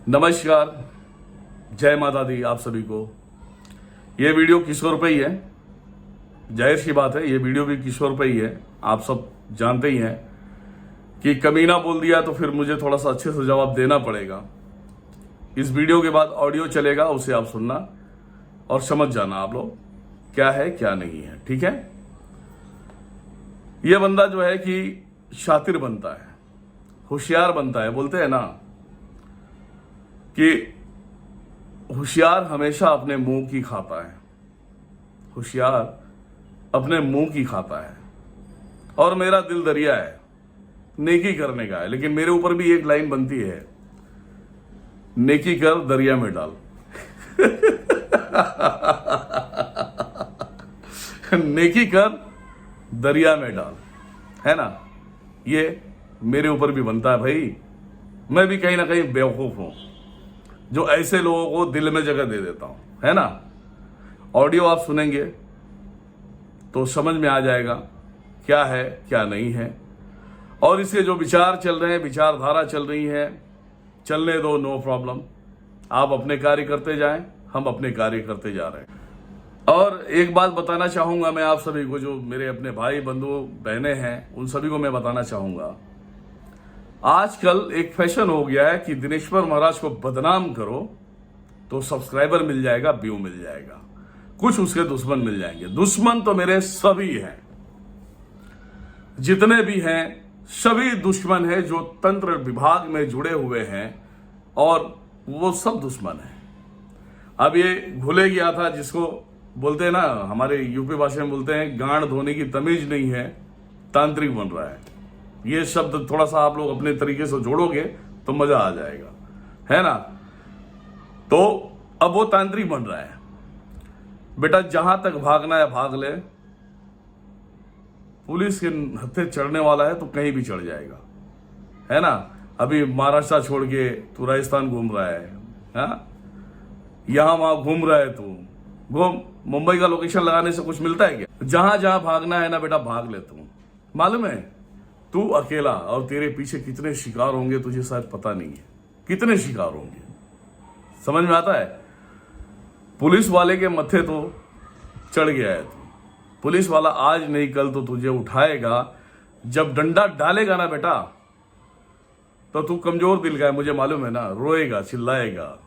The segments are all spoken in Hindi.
नमस्कार, जय माता दी आप सभी को। ये वीडियो किशोर पे ही है, जाहिर सी बात है, ये वीडियो भी किशोर पे ही है। आप सब जानते ही हैं कि कमीना बोल दिया तो फिर मुझे थोड़ा सा अच्छे से जवाब देना पड़ेगा। इस वीडियो के बाद ऑडियो चलेगा, उसे आप सुनना और समझ जाना आप लोग क्या है क्या नहीं है, ठीक है। ये बंदा जो है कि शातिर बनता है, होशियार बनता है। बोलते हैं ना कि होशियार हमेशा अपने मुंह की खाता है, होशियार अपने मुंह की खाता है। और मेरा दिल दरिया है, नेकी करने का है, लेकिन मेरे ऊपर भी एक लाइन बनती है, नेकी कर दरिया में डाल। नेकी कर दरिया में डाल, है ना। ये मेरे ऊपर भी बनता है भाई। मैं भी कहीं ना कहीं बेवकूफ हूं जो ऐसे लोगों को दिल में जगह दे देता हूं, है ना। ऑडियो आप सुनेंगे तो समझ में आ जाएगा क्या है क्या नहीं है। और इसके जो विचार चल रहे हैं, विचारधारा चल रही है, चलने दो, नो प्रॉब्लम। आप अपने कार्य करते जाएं, हम अपने कार्य करते जा रहे हैं। और एक बात बताना चाहूंगा मैं आप सभी को, जो मेरे अपने भाई बंधु बहनें हैं, उन सभी को मैं बताना चाहूंगा, आजकल एक फैशन हो गया है कि दिनेश्वर महाराज को बदनाम करो तो सब्सक्राइबर मिल जाएगा, व्यू मिल जाएगा, कुछ उसके दुश्मन मिल जाएंगे। दुश्मन तो मेरे सभी हैं, जितने भी हैं सभी दुश्मन है, जो तंत्र विभाग में जुड़े हुए हैं, और वो सब दुश्मन है। अब ये भूले गया था, जिसको बोलते हैं ना, हमारे यूपी भाषा में बोलते हैं, गांड धोने की तमीज नहीं है, तांत्रिक बन रहा है। ये शब्द थोड़ा सा आप लोग अपने तरीके से जोड़ोगे तो मजा आ जाएगा, है ना। तो अब वो तांत्रिक बन रहा है। बेटा जहां तक भागना है भाग ले, पुलिस के हत्थे चढ़ने वाला है तो कहीं भी चढ़ जाएगा, है ना। अभी महाराष्ट्र छोड़ के तू राजस्थान घूम रहा है, हाँ? यहां वहां घूम रहा है तू, घूम। मुंबई का लोकेशन लगाने से कुछ मिलता है क्या? जहां जहां भागना है ना बेटा, भाग ले तू। मालूम है तू अकेला, और तेरे पीछे कितने शिकार होंगे तुझे शायद पता नहीं है, कितने शिकार होंगे। समझ में आता है? पुलिस वाले के मत्थे तो चढ़ गया है तू। पुलिस वाला आज नहीं कल तो तुझे उठाएगा। जब डंडा डालेगा ना बेटा, तो तू कमजोर दिल का है, मुझे मालूम है ना, रोएगा, चिल्लाएगा,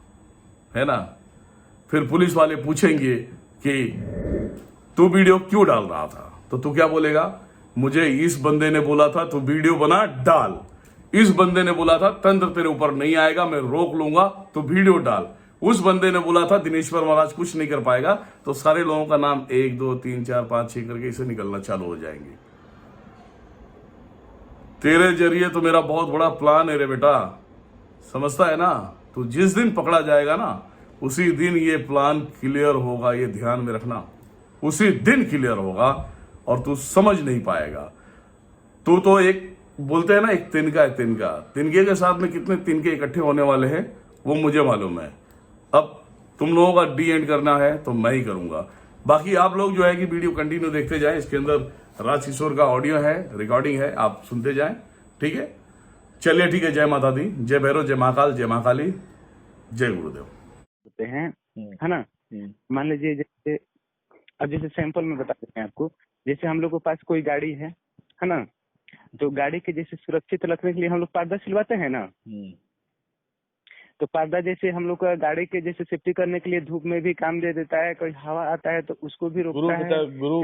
है ना। फिर पुलिस वाले पूछेंगे कि तू वीडियो क्यों डाल रहा था, तो तू क्या बोलेगा? मुझे इस बंदे ने बोला था तू वीडियो बना डाल, इस बंदे ने बोला था तंत्र तेरे ऊपर नहीं आएगा, मैं रोक लूंगा, तो वीडियो डाल। उस बंदे ने बोला था दिनेश्वर महाराज कुछ नहीं कर पाएगा, तो सारे लोगों का नाम 1 2 3 4 5 6 करके इसे निकलना चालू हो जाएंगे। तेरे जरिए तो मेरा बहुत बड़ा प्लान है रे बेटा, समझता है ना। तो जिस दिन पकड़ा जाएगा ना, उसी दिन ये प्लान क्लियर होगा, ये ध्यान में रखना। उसी दिन क्लियर होगा और तू समझ नहीं पाएगा। तू तो एक बोलते हैं ना, एक तिनका है, तिनका। तिनके के साथ में कितने तिनके इकट्ठे होने वाले हैं वो मुझे मालूम है। अब तुम लोगों का डी एंड करना है तो मैं ही करूंगा। बाकी आप लोग जो है कि वीडियो कंटिन्यू देखते जाएं। इसके अंदर राज किशोर का ऑडियो है, रिकॉर्डिंग है, आप सुनते जाएं, ठीक है। चलिए ठीक है, जय माता दी, जय भैरव, जय महाकाल, जय महाकाली, जय गुरुदेव। होते हैं, है ना। मान लीजिए जैसे अब जैसे सैंपल में बता देते हैं आपको, जैसे हम लोग के पास कोई गाड़ी है ना, तो गाड़ी के जैसे सुरक्षित रखने के लिए हम लोग पर्दा सिलवाते हैं ना। तो पर्दा जैसे हम लोग का गाड़ी के जैसे सेफ्टी करने के लिए धूप में भी काम दे देता है, कोई हवा आता है तो उसको भी रोकता है। गुरु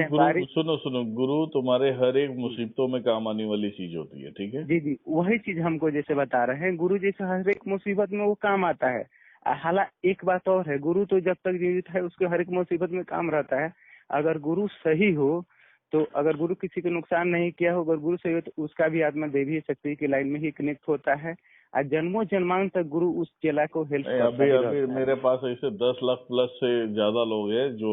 सुनो, गुरु तुम्हारे हर एक मुसीबतों में काम आने वाली चीज होती है, ठीक है। जी, वही चीज हमको जैसे बता रहे हैं, गुरु जैसे हर एक मुसीबत में वो काम आता है। हालांकि एक बात और है, गुरु तो जब तक जीवित है उसके हर एक मुसीबत में काम रहता है। अगर गुरु सही हो, तो अगर गुरु किसी को नुकसान नहीं किया हो, अगर गुरु सही हो, तो उसका भी आत्मा देवी शक्ति की लाइन में ही कनेक्ट होता है और जन्मों जन्मांत तक गुरु उस चेला को हेल्प करता है। अभी मेरे पास ऐसे 10 लाख प्लस से ज्यादा लोग हैं जो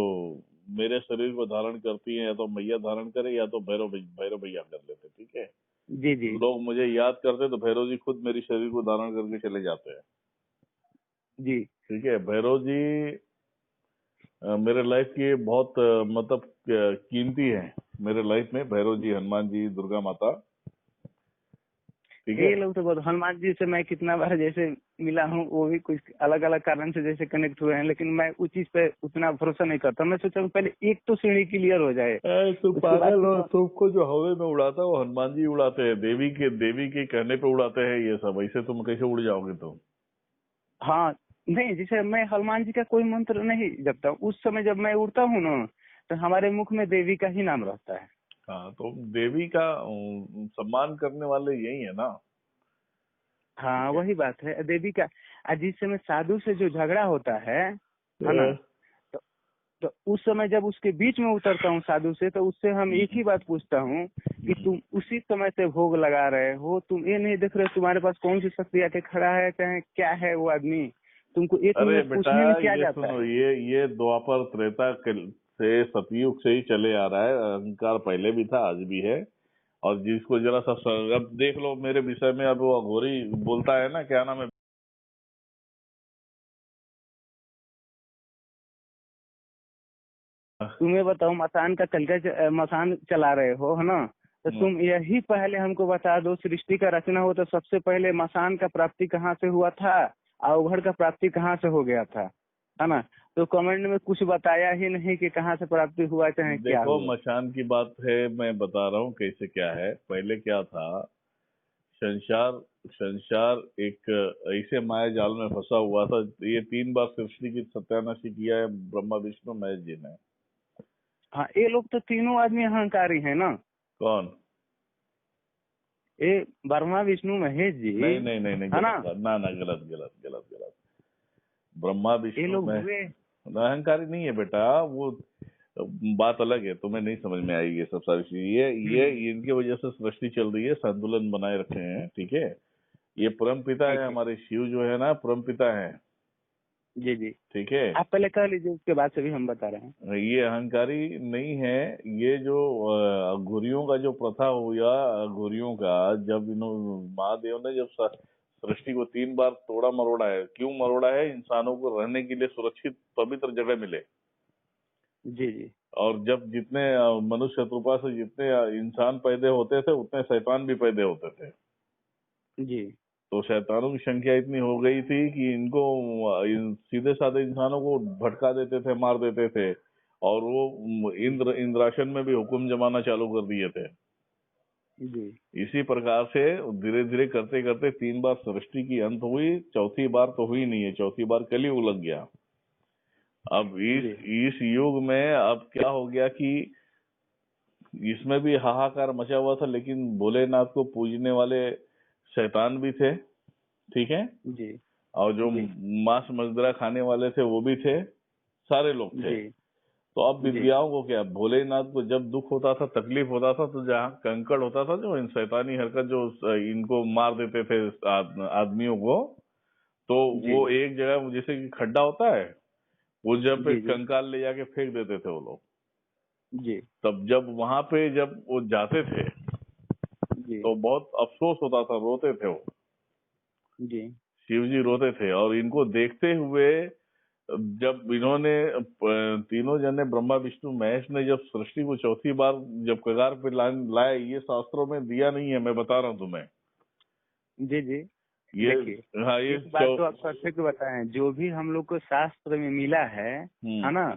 मेरे शरीर को धारण करती हैं, या तो मैया धारण करे या तो भैरव भैया कर लेते, ठीक है। जी लोग मुझे याद करते तो भैरव जी खुद मेरी शरीर को धारण करके चले जाते हैं जी। ठीक है। भैरव जी मेरे लाइफ की बहुत मतलब कीमती है मेरे लाइफ में। भैरव जी, हनुमान जी, दुर्गा माता, ठीक ये है। लोग तो बहुत, हनुमान जी से मैं कितना बार जैसे मिला हूँ, वो भी कुछ अलग अलग कारण से जैसे कनेक्ट हुए हैं, लेकिन मैं उस चीज पे उतना भरोसा नहीं करता। मैं सोचा हूँ पहले एक तो सीढ़ी क्लियर हो जाए, तुम उसके बाद पागल हो, तो। तुमको जो हवा में उड़ाता है वो हनुमान जी उड़ाते हैं, देवी के कहने पे उड़ाते हैं ये सब। ऐसे तुम कैसे उड़ जाओगे तुम? हाँ, नहीं, जैसे मैं हनुमान जी का कोई मंत्र नहीं जपता हूँ, उस समय जब मैं उड़ता हूँ ना, तो हमारे मुख में देवी का ही नाम रहता है। हाँ, तो देवी का सम्मान करने वाले यही है ना। हाँ, ठीक है। वही बात है देवी का। आज जिस समय साधु से जो झगड़ा होता है ना, तो, तो उस समय जब उसके बीच में उतरता हूँ साधु से, तो उससे हम एक ही बात पूछता हूँ कि तुम उसी समय से भोग लगा रहे हो, तुम ये नहीं देख रहे तुम्हारे पास कौन सी शक्ति आके खड़ा है, चाहे क्या है वो आदमी, तुमको एक अरे मिनट बेटा, पूछने में क्या ये जाता सुनो, है। ये द्वापर त्रेता से सतयुग से ही चले आ रहा है। अहंकार पहले भी था, आज भी है। और जिसको जरा सा अब देख लो मेरे विषय में, अब वो अघोरी बोलता है ना, क्या नाम है, तुम्हें बताओ, मसान का मसान चला रहे हो, है ना, तो तुम यही पहले हमको बता दो, सृष्टि का रचना हो तो सबसे पहले मसान का प्राप्ति कहाँ से हुआ था, अवघड़ का प्राप्ति कहाँ से हो गया था, है ना। तो कमेंट में कुछ बताया ही नहीं कि कहाँ से प्राप्ति हुआ चाहे क्या देखो हुआ। मचान की बात है, मैं बता रहा हूँ कैसे क्या है। पहले क्या था, संसार संसार एक ऐसे माया जाल में फंसा हुआ था। ये 3 बार सृष्टि की सत्यानाशी किया है ब्रह्मा विष्णु महेश जी ने। हाँ, ये लोग तो तीनों आदमी अहंकारी है ना, कौन? ये ब्रह्मा विष्णु महेश जी, नहीं नहीं नहीं नहीं, है ना, गलत बात, ना ना, गलत गलत गलत गलत। ब्रह्मा ये विष्णु लोग में हुए। अहंकारी नहीं है बेटा, वो बात अलग है, तुम्हें नहीं समझ में आएगी ये सब सारी चीज। ये इनकी वजह से सृष्टि चल रही है, संतुलन बनाए रखे हैं, ठीक है। ये परम पिता ठीक है, है। हमारे शिव जो है ना, परम पिता है, जी जी, ठीक है। आप पहले कह लीजिए, उसके बाद से भी हम बता रहे हैं। ये अहंकारी नहीं है। ये जो घुरियों का जो प्रथा हुआ, घुरियों का, जब महादेव ने जब सृष्टि को 3 बार तोड़ा मरोड़ा है, क्यों मरोड़ा है? इंसानों को रहने के लिए सुरक्षित पवित्र जगह मिले। जी जी और जब जितने मनुष्य कृपा से जितने इंसान पैदा होते थे, उतने शैतान भी पैदा होते थे। जी तो शैतानों की संख्या इतनी हो गई थी कि इनको सीधे साधे इंसानों को भटका देते थे, मार देते थे। और वो इंद्रासन में भी हुक्म जमाना चालू कर दिए थे। जी इसी प्रकार से धीरे धीरे करते करते 3 बार सृष्टि की अंत हुई, चौथी बार तो हुई नहीं है, चौथी बार कलयुग लग गया। अब जी इस युग में अब क्या हो गया कि इसमें भी हाहाकार मचा हुआ था, लेकिन भोलेनाथ को पूजने वाले शैतान भी थे, ठीक है। जी और जो जी मांस मदिरा खाने वाले थे वो भी थे, सारे लोग थे। जी तो अब जी विद्याओं को क्या, भोलेनाथ को जब दुख होता था, तकलीफ होता था, तो जहाँ कंकड़ होता था, जो इन शैतानी हरकत जो इनको मार देते थे आदमियों को, तो जी वो एक जगह जैसे कि खड्डा होता है, वो जब जी जी कंकाल ले जाके फेंक देते थे वो लोग। जी तब जब वहां पे जब वो जाते थे, जी तो बहुत अफसोस होता था, रोते थे वो, जी शिव जी रोते थे। और इनको देखते हुए जब इन्होंने तीनों जने, ब्रह्मा विष्णु महेश ने, जब सृष्टि को चौथी बार जब कगार पे लाए, ये शास्त्रों में दिया नहीं है, मैं बता रहा हूं तुम्हें जी जी। ये। देखिए, हाँ, ये एक बात तो आप परफेक्ट बताएं, जो भी हम लोग को शास्त्र में मिला है ना,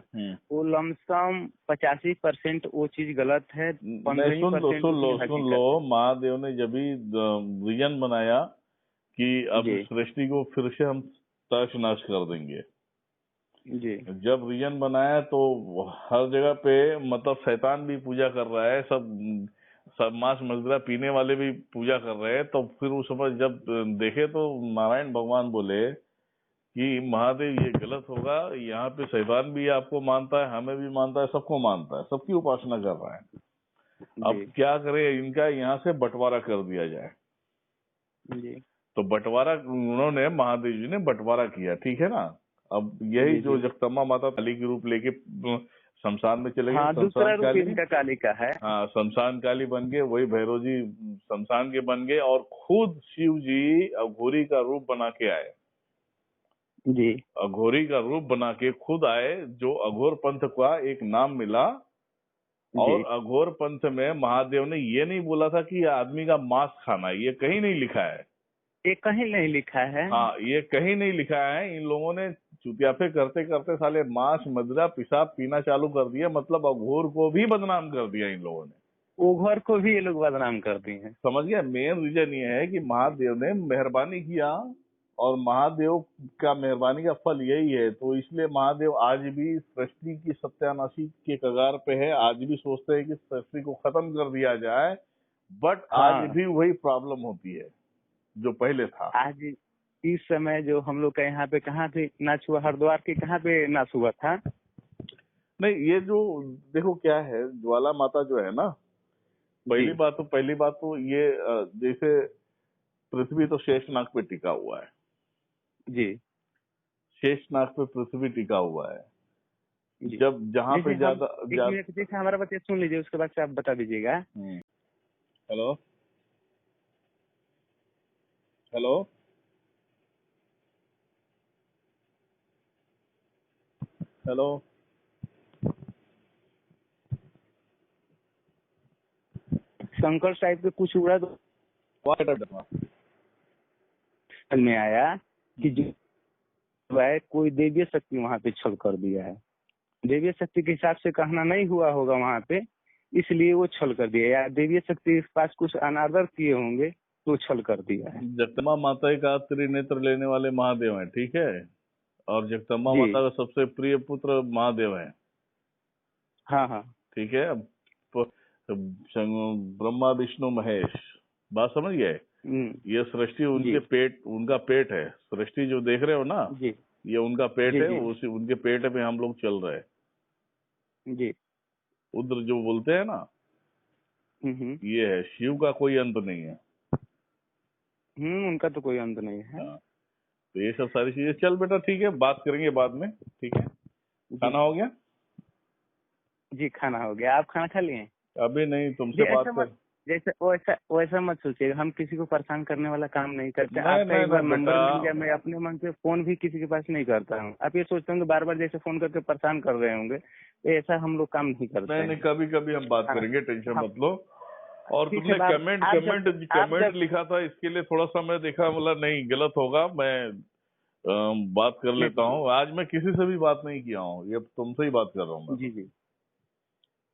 वो लमसम 85% वो चीज गलत है, नहीं, 15% सुन लो उसकी सुन लो, हकीकत है। महादेव ने जब भी विजन बनाया कि अब जी सृष्टि को फिर से हम तहस नहस कर देंगे। जी जब रीजन बनाया तो हर जगह पे मतलब शैतान भी पूजा कर रहा है, सब मांस मदिरा पीने वाले भी पूजा कर रहे हैं। तो फिर उस समय जब देखे तो नारायण भगवान बोले कि महादेव ये गलत होगा, यहाँ पे शैतान भी आपको मानता है, हमें भी मानता है, सबको मानता है, सबकी उपासना कर रहा है। अब जी क्या करें, इनका यहाँ से बंटवारा कर दिया जाए। जी तो बंटवारा उन्होंने, महादेव जी ने बंटवारा किया, ठीक है ना। अब यही जी जो जी। जगदम्बा माता काली के रूप लेके शमशान में चले गए, हाँ, दूसरा शमशान रूप काली, इनका काली का है। हाँ शमशान काली बन गए, वही भैरव जी शमशान के बन गए। और खुद शिव जी अघोरी का रूप बना के आए, जी अघोरी का रूप बना के खुद आए, जो अघोर पंथ का एक नाम मिला, और अघोर पंथ में महादेव ने ये नहीं बोला था कि आदमी का मांस खाना है, ये कहीं नहीं लिखा है। ये कहीं नहीं लिखा है। हाँ, ये कहीं नहीं लिखा है। इन लोगों ने चुतियाफे करते करते साले मांस मदिरा पेशाब पीना चालू कर दिया, मतलब अघोर को भी बदनाम कर दिया इन लोगों ने। ओघर को भी ये लोग बदनाम कर दिए हैं। समझ गया? मेन रीजन ये है कि महादेव ने मेहरबानी किया, और महादेव का मेहरबानी का फल यही है। तो इसलिए महादेव आज भी सृष्टि की सत्यानाशी के कगार पे है। आज भी सोचते हैं कि सृष्टि को खत्म कर दिया जाए, बट हाँ। आज भी वही प्रॉब्लम होती है जो पहले था। आज इस समय जो हम लोग का यहाँ पे कहाँ पे नाच हुआ, हरिद्वार के कहाँ पे नाच हुआ था? नहीं, ये जो देखो क्या है, ज्वाला माता जो है ना, पहली बात तो ये जैसे पृथ्वी तो शेषनाग पे टिका हुआ है जी। शेषनाग पे पृथ्वी टिका हुआ है। जी। जब जहाँ पे ज्यादा एक मिनट जैसे हमारा बच्चे सुन लीजिए, उसके बाद से आप बता दीजिएगा। Hello hello hello Shankar Sahib पे कुछ उड़ा तो में आया कि जो है कोई देवीय शक्ति वहाँ पे छल कर दिया है। देवीय शक्ति के हिसाब से कहना नहीं हुआ होगा वहाँ पे, इसलिए वो छल कर दिया, या देवीय शक्ति के पास कुछ अनादर किए होंगे तो छल कर दिया है। जगदम्बा माता का त्रिनेत्र लेने वाले महादेव हैं, ठीक है, और जगदम्बा जी। माता का सबसे प्रिय पुत्र महादेव है, हाँ हाँ। ठीक है। ब्रह्मा विष्णु महेश, बात समझ गए? ये सृष्टि उनका पेट है। सृष्टि जो देख रहे हो ना जी, ये उनका पेट जी, है। जी। उसी उनके पेट में हम लोग चल रहे हैं। जी। उधर जो बोलते हैं ना, ये है। शिव का कोई अंत नहीं है। उनका तो कोई अंत नहीं है। हाँ। तो ये सब सारी चीजें, चल बेटा ठीक है, बात करेंगे बाद में, ठीक है। खाना हो गया? जी, खाना हो गया। आप खाना खा लिए? अभी नहीं, तुमसे बात कर। जैसे वैसा मत सोचिए, हम किसी को परेशान करने वाला काम नहीं करते। नहीं, आपका एक बार नहीं, नंबर बेटा। मिल गया, मैं अपने मन से फोन भी किसी के पास नहीं करता हूँ। आप ये सोचते होंगे बार बार जैसे फोन करके परेशान कर रहे होंगे, तो ऐसा हम लोग काम नहीं करते। नहीं, कभी कभी हम बात करेंगे, टेंशन मत लो। और ठीक तुमने है, कमेंट लिखा था, इसके लिए थोड़ा सा मैं देखा, मतलब नहीं गलत होगा, मैं बात कर लेता हूँ। आज मैं किसी से भी बात नहीं किया हूँ, ये तुमसे ही बात कर रहा हूँ। जी जी,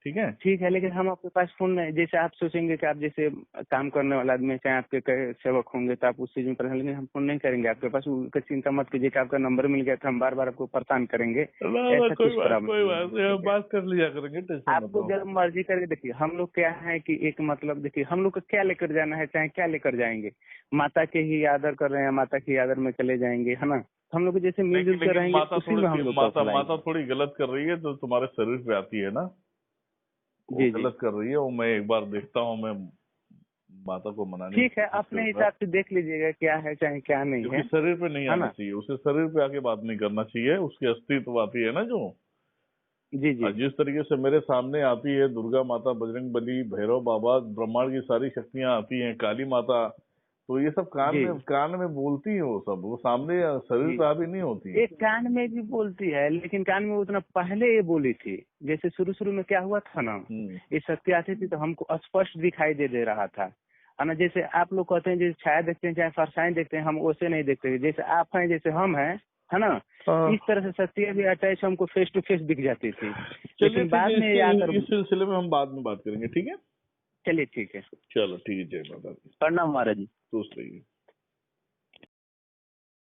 ठीक है। ठीक है। लेकिन हम आपके पास फोन नहीं, जैसे आप सोचेंगे कि आप जैसे काम करने वाला आदमी, चाहे आपके सेवक होंगे तो आप उस चीज में परेशान, लेकिन हम फोन नहीं करेंगे आपके पास। उसका चिंता मत कीजिए कि आपका नंबर मिल गया तो हम बार बार आपको परेशान करेंगे। कोई बात कर लिया करेंगे, टेंशन मत आपको लो। जब मर्जी करके देखिए। हम लोग क्या है कि एक मतलब देखिए, हम लोग को क्या लेकर जाना है, चाहे क्या लेकर जाएंगे, माता के ही आदर कर रहे हैं, माता के आदर में चले जाएंगे, है ना। हम लोग जैसे मिलजुल कर रहेंगे, उसी में हम लोग माता थोड़ी गलत कर रही है, तो तुम्हारे शरीर पे आती है ना, वो गलत कर रही है। वो मैं एक बार देखता हूँ, मैं माता को मनाने। ठीक है, अपने हिसाब से देख लीजिएगा क्या है चाहे क्या नहीं है। शरीर पे नहीं आना चाहिए, उसे शरीर पे आके बात नहीं करना चाहिए। उसकी अस्तित्व आती है ना जो, जी जी, जिस तरीके से मेरे सामने आती है दुर्गा माता, बजरंग बली, भैरव बाबा, ब्रह्मांड की सारी शक्तियां आती हैं, काली माता, तो ये सब कान में बोलती है। वो सब वो सामने शरीर पे हावी नहीं होती। एक कान में भी बोलती है, लेकिन कान में उतना पहले ये बोली थी। जैसे शुरू में क्या हुआ था ना, ये शक्ति आती थी तो हमको स्पष्ट दिखाई दे रहा था, है ना। जैसे आप लोग कहते हैं, जैसे छाया देखते हैं, चाहे फरसाएं देखते हैं, हम वैसे नहीं देखते। जैसे आप हैं, जैसे हम हैं, है ना, इस तरह से शक्तियां भी अटैच हमको फेस टू फेस दिख जाती थी। लेकिन बाद में आकर इस सिलसिले में हम बाद में बात करेंगे, ठीक है। चलिए ठीक है, चलो ठीक है, जय माता दी। प्रणाम महाराज जी। खुश रहिए।